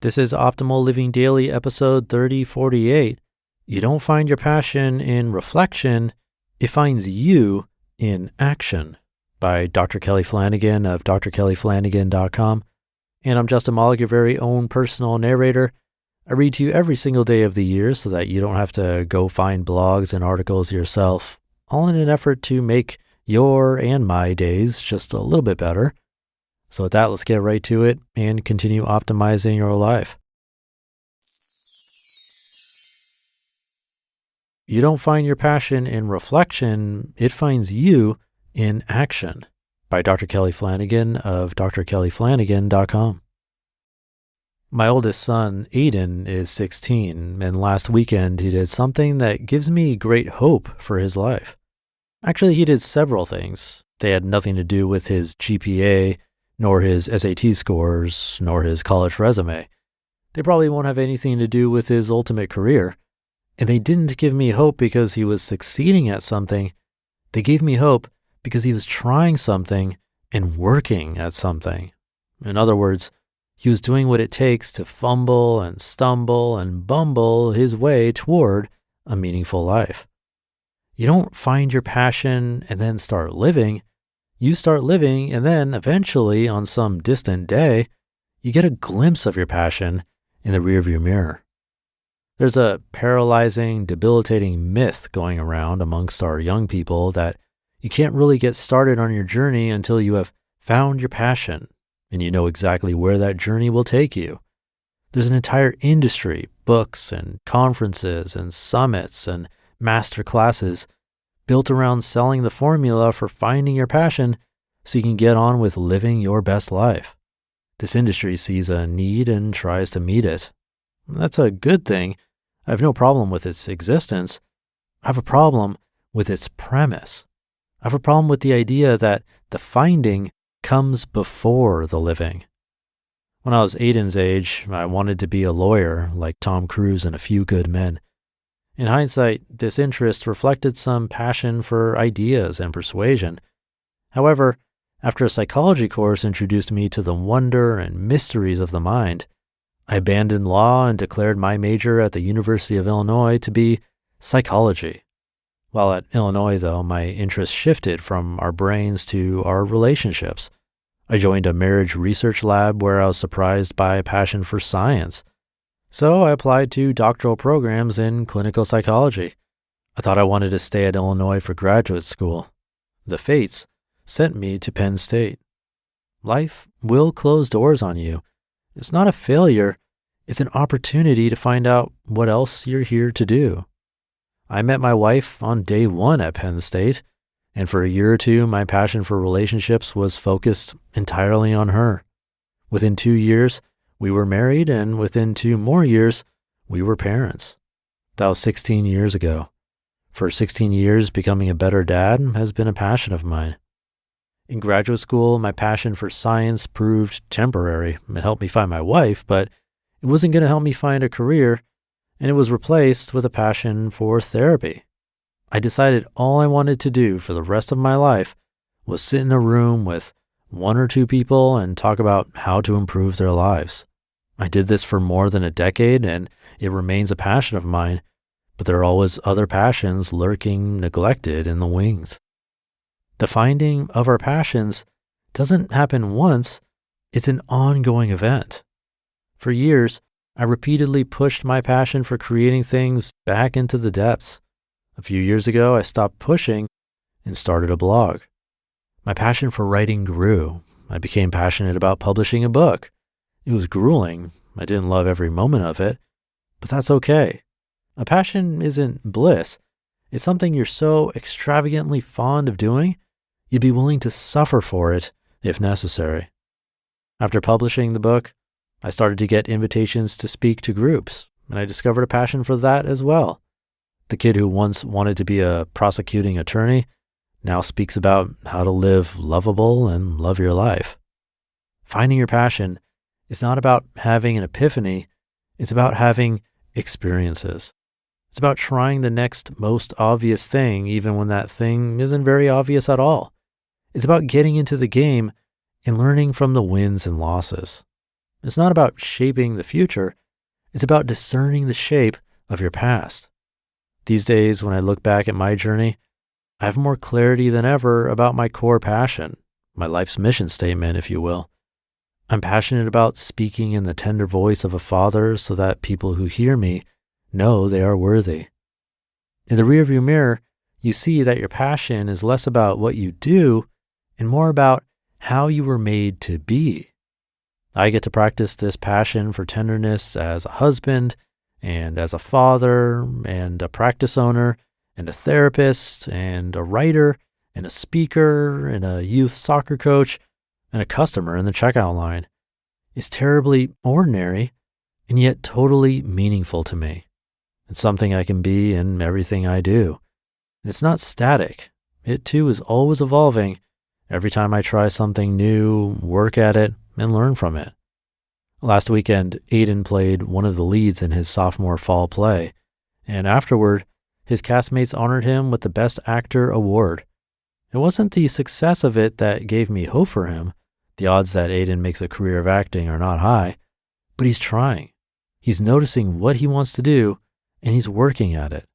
This is Optimal Living Daily, episode 3048. You don't find your passion in reflection, it finds you in action, by Dr. Kelly Flanagan of drkellyflanagan.com. And I'm Justin Mollick, your very own personal narrator. I read to you every single day of the year so that you don't have to go find blogs and articles yourself, all in an effort to make your and my days just a little bit better. So with that, let's get right to it and continue optimizing your life. You don't find your passion in reflection, it finds you in action, by Dr. Kelly Flanagan of drkellyflanagan.com. My oldest son, Aidan, is 16, and last weekend he did something that gives me great hope for his life. Actually, he did several things. They had nothing to do with his GPA, nor his SAT scores, nor his college resume. They probably won't have anything to do with his ultimate career. And they didn't give me hope because he was succeeding at something. They gave me hope because he was trying something and working at something. In other words, he was doing what it takes to fumble and stumble and bumble his way toward a meaningful life. You don't find your passion and then start living. You start living, and then eventually, on some distant day, you get a glimpse of your passion in the rearview mirror. There's a paralyzing, debilitating myth going around amongst our young people that you can't really get started on your journey until you have found your passion and you know exactly where that journey will take you. There's an entire industry, books and conferences and summits and master classes built around selling the formula for finding your passion so you can get on with living your best life. This industry sees a need and tries to meet it. That's a good thing. I have no problem with its existence. I have a problem with its premise. I have a problem with the idea that the finding comes before the living. When I was Aidan's age, I wanted to be a lawyer like Tom Cruise and A Few Good Men. In hindsight, this interest reflected some passion for ideas and persuasion. However, after a psychology course introduced me to the wonder and mysteries of the mind, I abandoned law and declared my major at the University of Illinois to be psychology. While at Illinois, though, my interest shifted from our brains to our relationships. I joined a marriage research lab where I was surprised by a passion for science. So I applied to doctoral programs in clinical psychology. I thought I wanted to stay at Illinois for graduate school. The fates sent me to Penn State. Life will close doors on you. It's not a failure. It's an opportunity to find out what else you're here to do. I met my wife on day one at Penn State, and for a year or two, my passion for relationships was focused entirely on her. Within 2 years, we were married, and within 2 more years, we were parents. That was 16 years ago. For 16 years, becoming a better dad has been a passion of mine. In graduate school, my passion for science proved temporary. It helped me find my wife, but it wasn't going to help me find a career, and it was replaced with a passion for therapy. I decided all I wanted to do for the rest of my life was sit in a room with 1 or 2 people and talk about how to improve their lives. I did this for more than a decade, and it remains a passion of mine, but there are always other passions lurking neglected in the wings. The finding of our passions doesn't happen once, it's an ongoing event. For years, I repeatedly pushed my passion for creating things back into the depths. A few years ago, I stopped pushing and started a blog. My passion for writing grew. I became passionate about publishing a book. It was grueling. I didn't love every moment of it, but that's okay. A passion isn't bliss. It's something you're so extravagantly fond of doing, you'd be willing to suffer for it if necessary. After publishing the book, I started to get invitations to speak to groups, and I discovered a passion for that as well. The kid who once wanted to be a prosecuting attorney now speaks about how to live lovable and love your life. Finding your passion is not about having an epiphany, it's about having experiences. It's about trying the next most obvious thing, even when that thing isn't very obvious at all. It's about getting into the game and learning from the wins and losses. It's not about shaping the future. It's about discerning the shape of your past. These days, when I look back at my journey, I have more clarity than ever about my core passion, my life's mission statement, if you will. I'm passionate about speaking in the tender voice of a father so that people who hear me know they are worthy. In the rearview mirror, you see that your passion is less about what you do and more about how you were made to be. I get to practice this passion for tenderness as a husband and as a father and a practice owner and a therapist and a writer and a speaker and a youth soccer coach and a customer in the checkout line. It's terribly ordinary and yet totally meaningful to me. It's something I can be in everything I do. And it's not static. It too is always evolving every time I try something new, work at it, and learn from it. Last weekend, Aidan played one of the leads in his sophomore fall play, and afterward, his castmates honored him with the Best Actor award. It wasn't the success of it that gave me hope for him. The odds that Aidan makes a career of acting are not high, but he's trying. He's noticing what he wants to do, and he's working at it.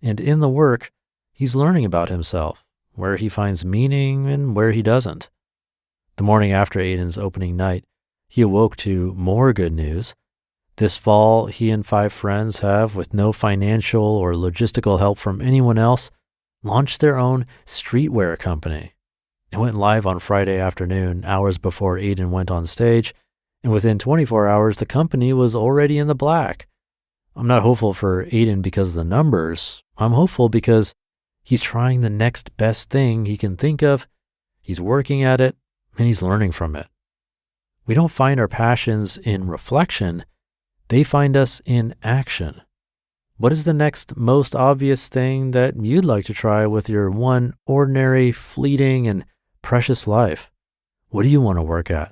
And in the work, he's learning about himself, where he finds meaning and where he doesn't. The morning after Aidan's opening night, he awoke to more good news. This fall, he and 5 friends have, with no financial or logistical help from anyone else, launched their own streetwear company. It went live on Friday afternoon, hours before Aidan went on stage, and within 24 hours, the company was already in the black. I'm not hopeful for Aidan because of the numbers. I'm hopeful because he's trying the next best thing he can think of, he's working at it, and he's learning from it. We don't find our passions in reflection, they find us in action. What is the next most obvious thing that you'd like to try with your one ordinary, fleeting, and precious life? What do you want to work at?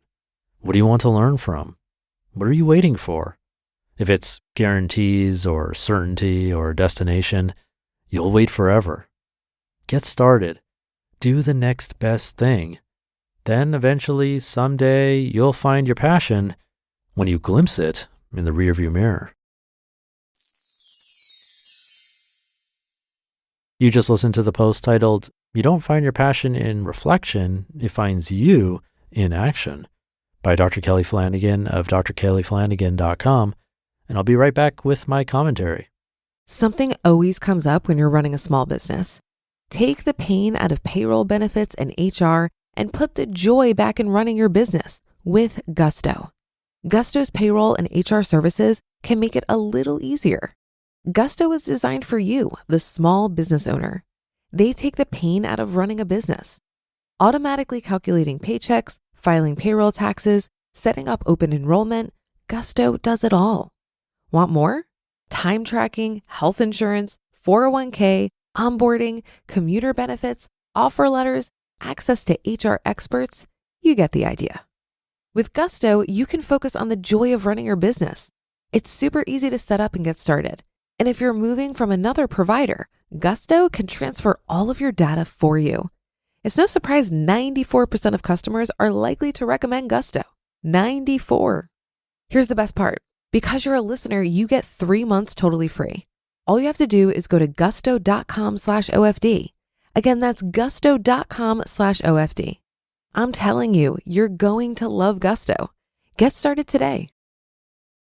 What do you want to learn from? What are you waiting for? If it's guarantees or certainty or destination, you'll wait forever. Get started. Do the next best thing. Then eventually, someday, you'll find your passion when you glimpse it in the rearview mirror. You just listened to the post titled, "You Don't Find Your Passion in Reflection, It Finds You in Action," by Dr. Kelly Flanagan of drkellyflanagan.com, and I'll be right back with my commentary. Something always comes up when you're running a small business. Take the pain out of payroll benefits and HR and put the joy back in running your business with Gusto. Gusto's payroll and HR services can make it a little easier. Gusto is designed for you, the small business owner. They take the pain out of running a business. Automatically calculating paychecks, filing payroll taxes, setting up open enrollment, Gusto does it all. Want more? Time tracking, health insurance, 401k, onboarding, commuter benefits, offer letters, access to HR experts, you get the idea. With Gusto, you can focus on the joy of running your business. It's super easy to set up and get started. And if you're moving from another provider, Gusto can transfer all of your data for you. It's no surprise 94% of customers are likely to recommend Gusto. 94. Here's the best part. Because you're a listener, you get 3 months totally free. All you have to do is go to gusto.com/OFD. Again, that's gusto.com/OFD. I'm telling you, you're going to love Gusto. Get started today.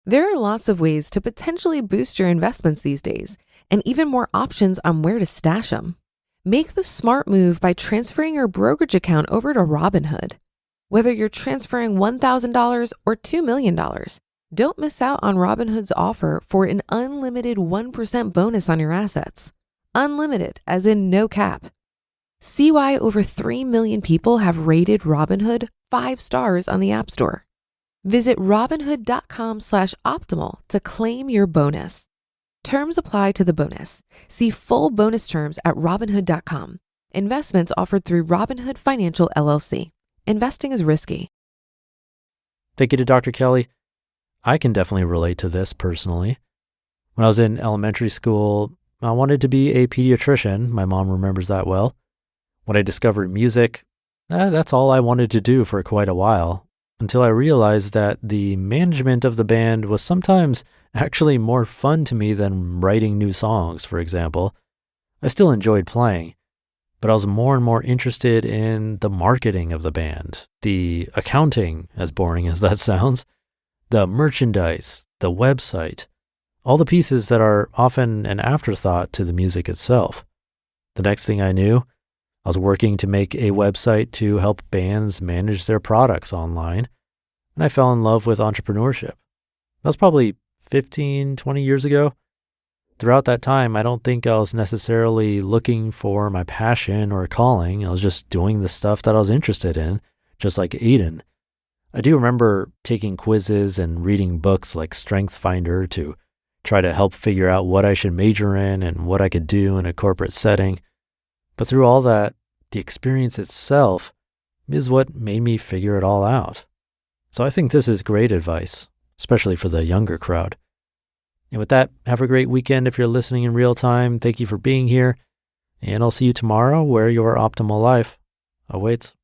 There are lots of ways to potentially boost your investments these days, and even more options on where to stash them. Make the smart move by transferring your brokerage account over to Robinhood. Whether you're transferring $1,000 or $2 million, don't miss out on Robinhood's offer for an unlimited 1% bonus on your assets. Unlimited, as in no cap. See why over 3 million people have rated Robinhood 5 stars on the App Store. Visit Robinhood.com/optimal to claim your bonus. Terms apply to the bonus. See full bonus terms at Robinhood.com. Investments offered through Robinhood Financial LLC. Investing is risky. Thank you to Dr. Kelly. I can definitely relate to this personally. When I was in elementary school, I wanted to be a pediatrician. My mom remembers that well. When I discovered music, that's all I wanted to do for quite a while. until I realized that the management of the band was sometimes actually more fun to me than writing new songs, for example. I still enjoyed playing, but I was more and more interested in the marketing of the band, the accounting, as boring as that sounds, the merchandise, the website, all the pieces that are often an afterthought to the music itself. The next thing I knew, I was working to make a website to help bands manage their products online, and I fell in love with entrepreneurship. That was probably 15, 20 years ago. Throughout that time, I don't think I was necessarily looking for my passion or calling. I was just doing the stuff that I was interested in, just like Aidan. I do remember taking quizzes and reading books like StrengthsFinder to try to help figure out what I should major in and what I could do in a corporate setting. But through all that, the experience itself is what made me figure it all out. So I think this is great advice, especially for the younger crowd. And with that, have a great weekend if you're listening in real time. Thank you for being here, and I'll see you tomorrow where your optimal life awaits.